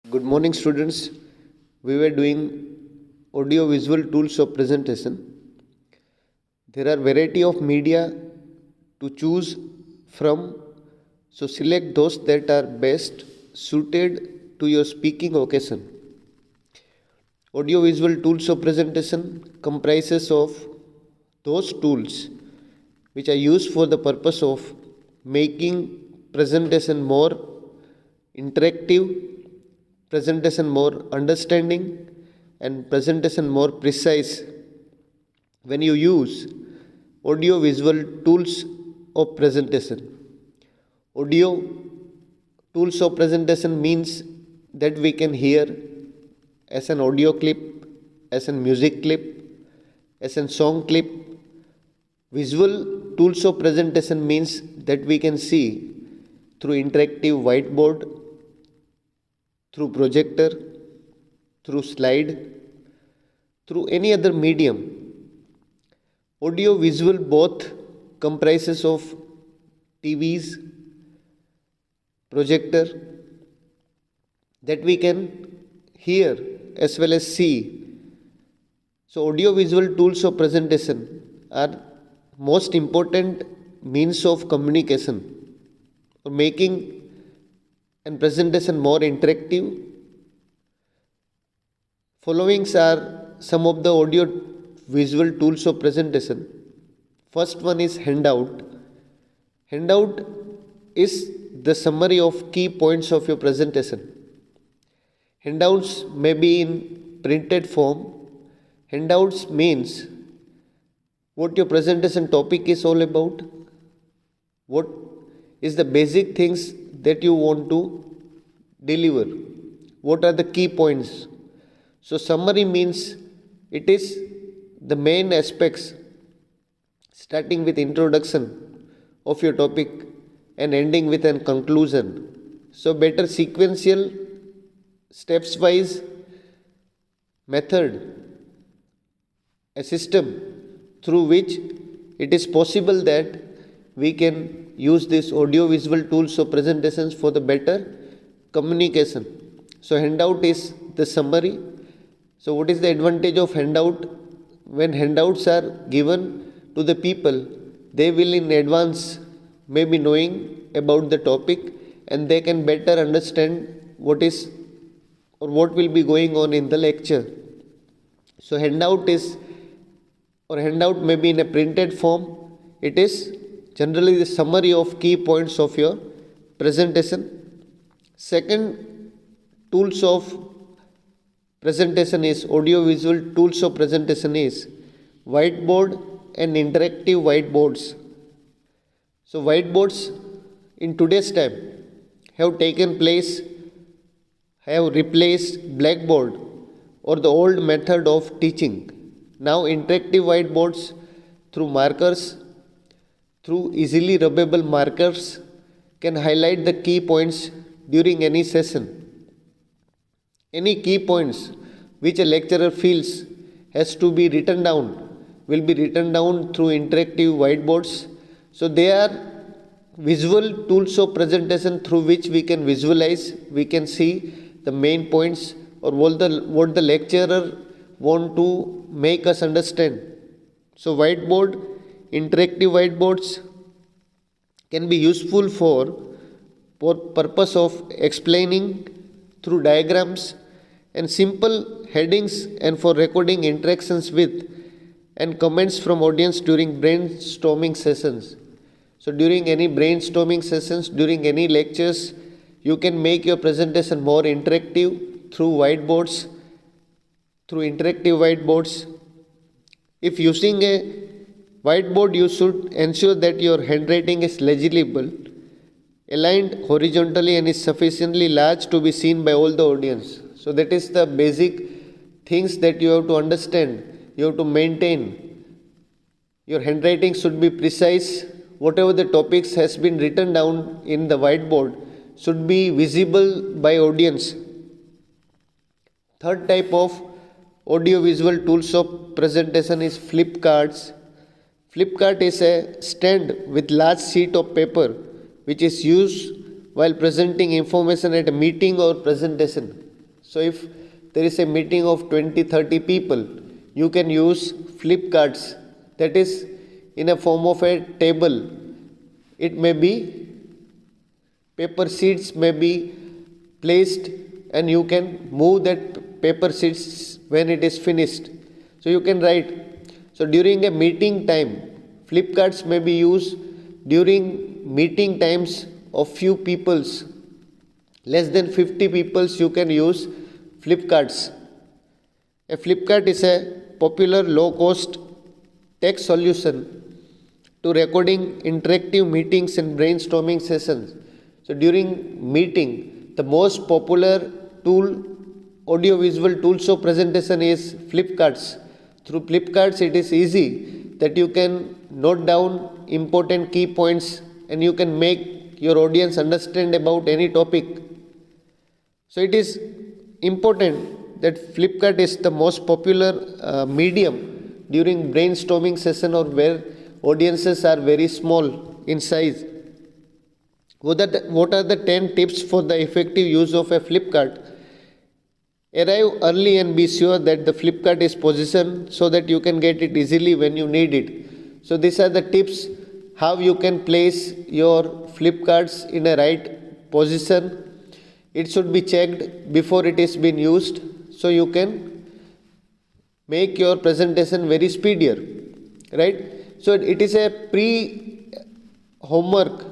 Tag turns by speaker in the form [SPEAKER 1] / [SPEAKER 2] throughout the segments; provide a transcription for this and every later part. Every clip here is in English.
[SPEAKER 1] Good morning, students. We were doing audio visual tools of presentation. There are variety of media to choose from, so select those that are best suited to your speaking occasion. Audio visual tools of presentation comprises of those tools which are used for the purpose of making presentation more interactive, presentation more understanding, and presentation more precise. When you use audio visual tools of presentation, audio tools of presentation means that we can hear as an audio clip, as a music clip, as a song clip. Visual tools of presentation means that we can see through interactive whiteboard, through projector, through slide, through any other medium. Audio visual both comprises of TVs, projector that we can hear as well as see. So audio visual tools of presentation are most important means of communication or making and presentation more interactive. Followings are some of the audio visual tools of presentation. First one is handout. Handout is the summary of key points of your presentation. Handouts may be in printed form. Handouts means what your presentation topic is all about, what is the basic things that you want to deliver, what are the key points. So summary means it is the main aspects starting with introduction of your topic and ending with a conclusion. So better sequential steps wise method, a system through which it is possible that we can use these audio visual tools of presentations for the better communication. So handout is the summary. So what is the advantage of handout? When handouts are given to the people, they will in advance maybe knowing about the topic and they can better understand what is or what will be going on in the lecture. So handout may be in a printed form. It is generally the summary of key points of your presentation. Second tools of presentation is audio visual tools of presentation is whiteboard and interactive whiteboards. So whiteboards in today's time have taken place, have replaced blackboard or the old method of teaching. Now interactive whiteboards through markers, through easily rubbable markers can highlight the key points during any session. Any key points which a lecturer feels has to be written down will be written down through interactive whiteboards. So they are visual tools of presentation through which we can visualize, we can see the main points or what the lecturer want to make us understand. So whiteboard, interactive whiteboards can be useful for purpose of explaining through diagrams and simple headings and for recording interactions with and comments from audience during brainstorming sessions. So during any brainstorming sessions, during any lectures, you can make your presentation more interactive through whiteboards, through interactive whiteboards. If using a whiteboard, you should ensure that your handwriting is legible, aligned horizontally and is sufficiently large to be seen by all the audience. So that is the basic things that you have to understand. You have to maintain. Your handwriting should be precise. Whatever the topics has been written down in the whiteboard should be visible by audience. Third type of audio visual tools of presentation is flip cards. Flip chart is a stand with large sheet of paper which is used while presenting information at a meeting or presentation. So if there is a meeting of 20-30 people, you can use flip cards, that is in a form of a table. It may be paper sheets may be placed, and you can move that paper sheets when it is finished. So you can write. So during a meeting time, flip cards may be used during meeting times of few peoples. Less than 50 peoples you can use flip cards. A flip card is a popular low-cost tech solution to recording interactive meetings and brainstorming sessions. So during meeting, the most popular tool, audio-visual tools of presentation is flip cards. Through flip cards, it is easy that you can note down important key points and you can make your audience understand about any topic. So it is important that flip card is the most popular medium during brainstorming session or where audiences are very small in size. What are the 10 tips for the effective use of a flip card? Arrive early and be sure that the flip card is positioned so that you can get it easily when you need it. So these are the tips how you can place your flip cards in a right position. It should be checked before it is being used, so you can make your presentation very speedier, right? So it is a homework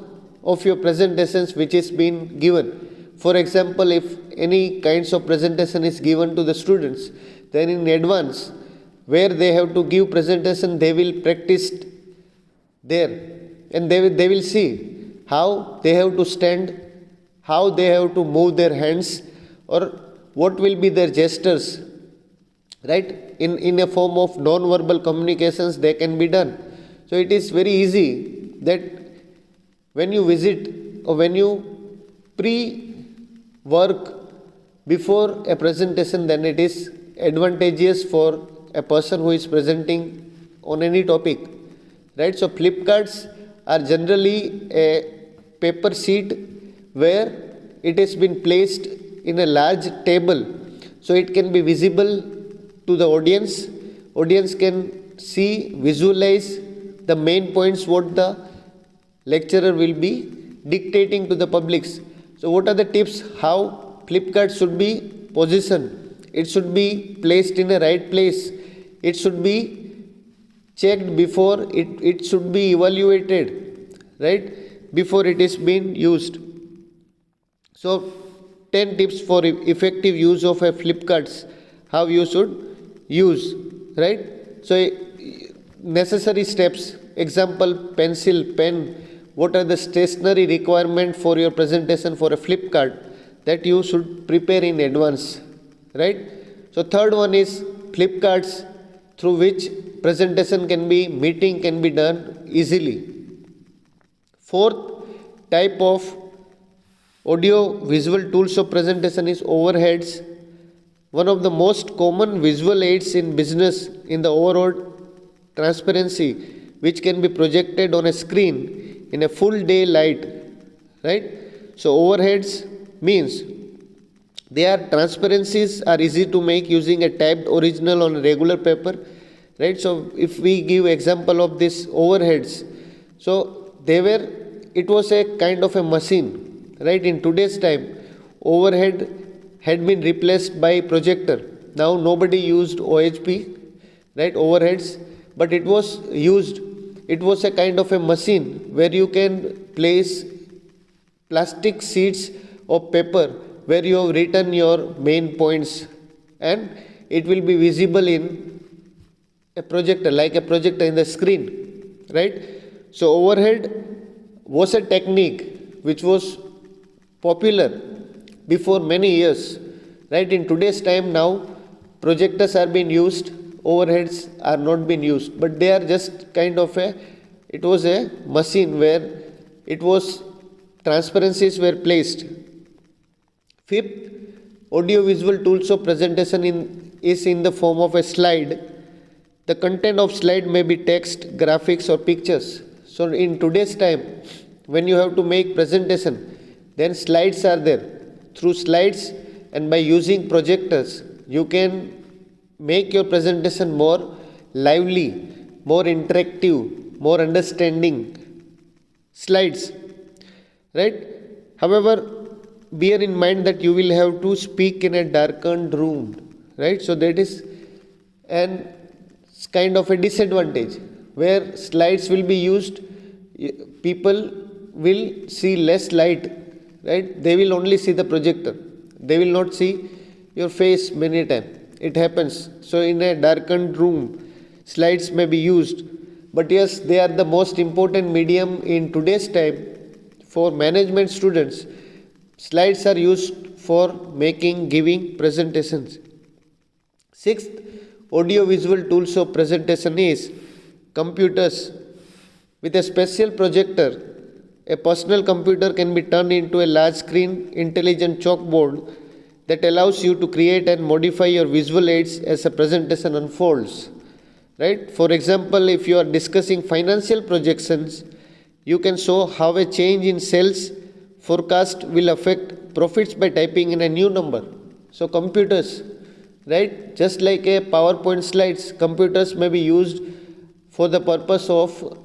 [SPEAKER 1] of your presentations which is being given. For example, if any kinds of presentation is given to the students, then in advance where they have to give presentation, they will practice there, and they will see how they have to stand, how they have to move their hands, or what will be their gestures, right? In a form of non-verbal communications they can be done. So it is very easy that when you visit or when you pre-work before a presentation, then it is advantageous for a person who is presenting on any topic, right? So flip cards are generally a paper sheet where it has been placed in a large table, so it can be visible to the audience. Audience can see, visualize the main points what the lecturer will be dictating to the publics. So what are the tips how flip card should be positioned? It should be placed in a right place. It should be checked before it should be evaluated, right, before it is being used. So 10 tips for effective use of a flip cards, how you should use, right? So necessary steps, example, pencil, pen. What are the stationery requirement for your presentation for a flip card that you should prepare in advance, right? So third one is flip cards through which meeting can be done easily. Fourth type of audio visual tools of presentation is overheads. One of the most common visual aids in business in the overall transparency, which can be projected on a screen in a full day light, right? So overheads means transparencies are easy to make using a typed original on regular paper, right? So if we give example of this overheads, so it was a kind of a machine, right? In today's time, overhead had been replaced by projector. Now nobody used OHP, right, overheads, but it was a kind of a machine where you can place plastic sheets of paper where you have written your main points, and it will be visible in a projector, like a projector in the screen, right? So overhead was a technique which was popular before many years, right? In today's time now, projectors are being used, overheads are not being used, but they are just kind of it was a machine where transparencies were placed. Fifth, audio-visual tools of presentation is in the form of a slide. The content of slide may be text, graphics or pictures. So in today's time, when you have to make presentation, then slides are there. Through slides, and by using projectors, you can make your presentation more lively, more interactive, more understanding slides, right? However, bear in mind that you will have to speak in a darkened room, right? So that is an kind of a disadvantage where slides will be used, people will see less light, right? They will only see the projector, they will not see your face many times. It happens. So in a darkened room, slides may be used, but yes, they are the most important medium in today's time for management students. Slides are used for giving presentations. Sixth audio visual tools of presentation is computers. With a special projector, a personal computer can be turned into a large screen intelligent chalkboard that allows you to create and modify your visual aids as a presentation unfolds. Right? For example, if you are discussing financial projections, you can show how a change in sales forecast will affect profits by typing in a new number. So computers, right? Just like a PowerPoint slides, computers may be used for the purpose of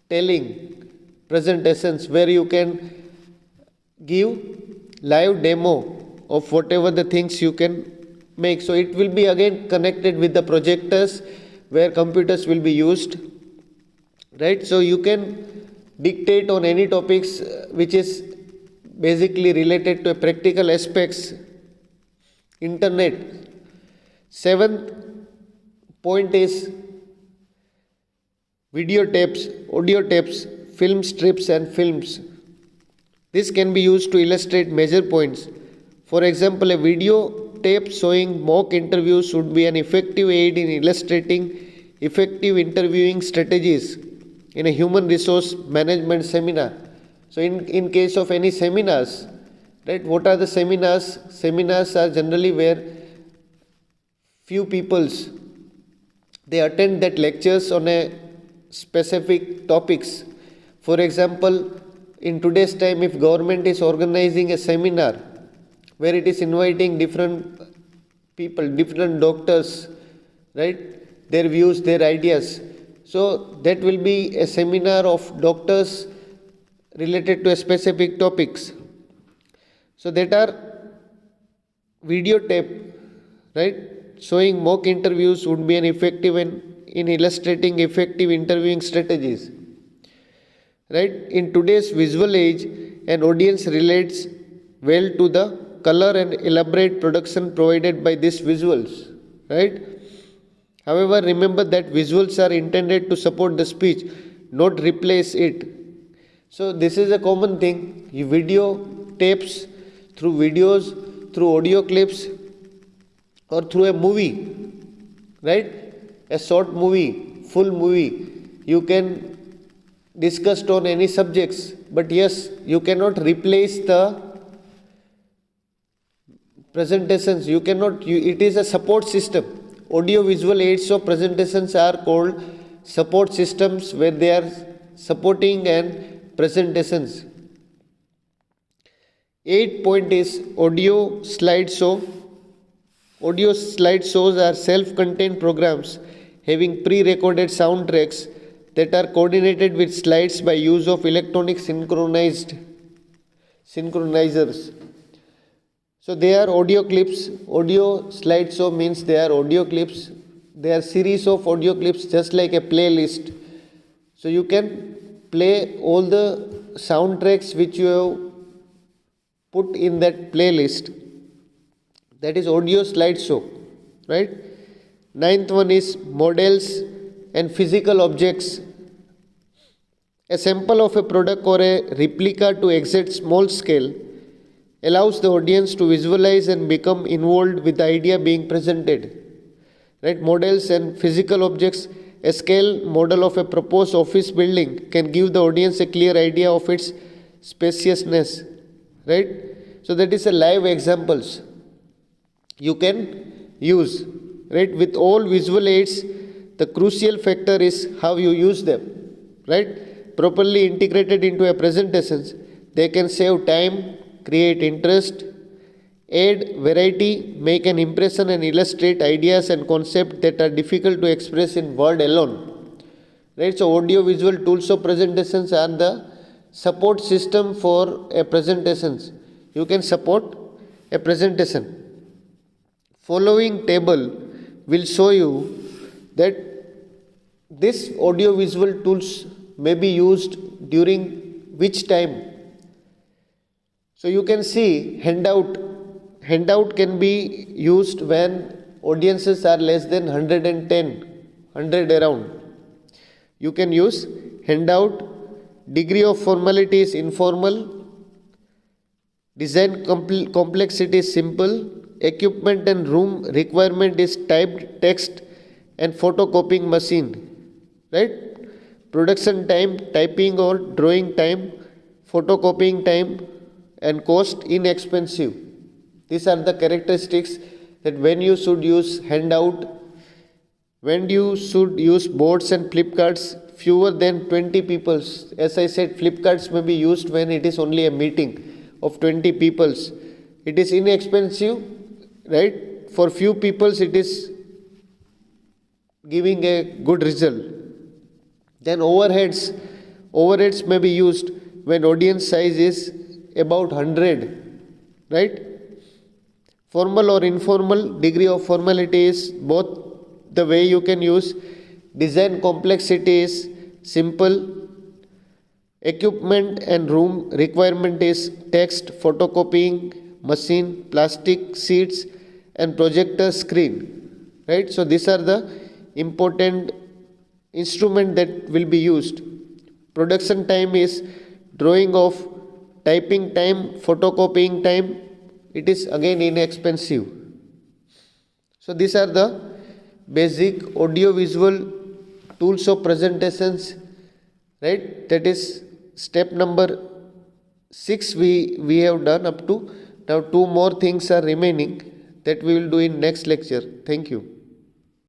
[SPEAKER 1] telling presentations where you can give live demo of whatever the things you can make. So it will be again connected with the projectors where computers will be used, right? So you can dictate on any topics which is basically related to practical aspects. Internet. Seventh point is video tapes, audio tapes, film strips and films. This can be used to illustrate major points. For example, a video tape showing mock interviews would be an effective aid in illustrating effective interviewing strategies in a human resource management seminar. So in case of any seminars, right, what are the seminars? Seminars are generally where few peoples, they attend that lectures on a specific topics. For example, in today's time, if government is organizing a seminar where it is inviting different people, different doctors, right, their views, their ideas. So that will be a seminar of doctors related to a specific topics. So that are video tape, right, showing mock interviews would be an effective in illustrating effective interviewing strategies. Right, in today's visual age, an audience relates well to the color and elaborate production provided by these visuals, right? However, remember that visuals are intended to support the speech, not replace it. So this is a common thing. You video tapes, through videos, through audio clips, or through a movie, right? A short movie, full movie, you can discuss on any subjects, but yes, you cannot replace the presentations. You cannot, it is a support system. Audio visual aids of presentations are called support systems where they are supporting and presentations. 8th point is audio slideshow. Audio slideshows are self-contained programs having pre-recorded soundtracks that are coordinated with slides by use of electronic synchronizers. So they are audio clips. Audio slideshow means they are audio clips. They are series of audio clips just like a playlist. So you can play all the soundtracks which you have put in that playlist. That is audio slideshow, right? 9th one is models and physical objects. A sample of a product or a replica to exact small scale allows the audience to visualize and become involved with the idea being presented. Right? Models and physical objects. A scale model of a proposed office building can give the audience a clear idea of its spaciousness. Right? So that is a live examples you can use. Right? With all visual aids, the crucial factor is how you use them. Right? Properly integrated into a presentation, they can save time, create interest, add variety, make an impression and illustrate ideas and concepts that are difficult to express in word alone. Right, so audio visual tools of presentations are the support system for a presentations. You can support a presentation. Following table will show you that this audio visual tools may be used during which time. So you can see handout can be used when audiences are less than 100 around. You can use handout. Degree of formality is informal. Design complexity is simple. Equipment and room requirement is typed text and photocopying machine. Right? Production time, typing or drawing time, photocopying time, and cost inexpensive. These are the characteristics that when you should use handout, when you should use boards and flip cards, fewer than 20 people. As I said, flip cards may be used when it is only a meeting of 20 people. It is inexpensive, right? For few people, it is giving a good result. Then overheads may be used when audience size is about 100, right? Formal or informal, degree of formality is both the way you can use. Design complexity is simple. Equipment and room requirement is text, photocopying machine, plastic sheets, and projector screen. Right? So these are the important instrument that will be used. Production time is drawing of typing time, photocopying time. It is again inexpensive. So these are the basic audio visual tools of presentations, right? That is step number 6 we have done up to now. 2 more things are remaining that we will do in next lecture. Thank you.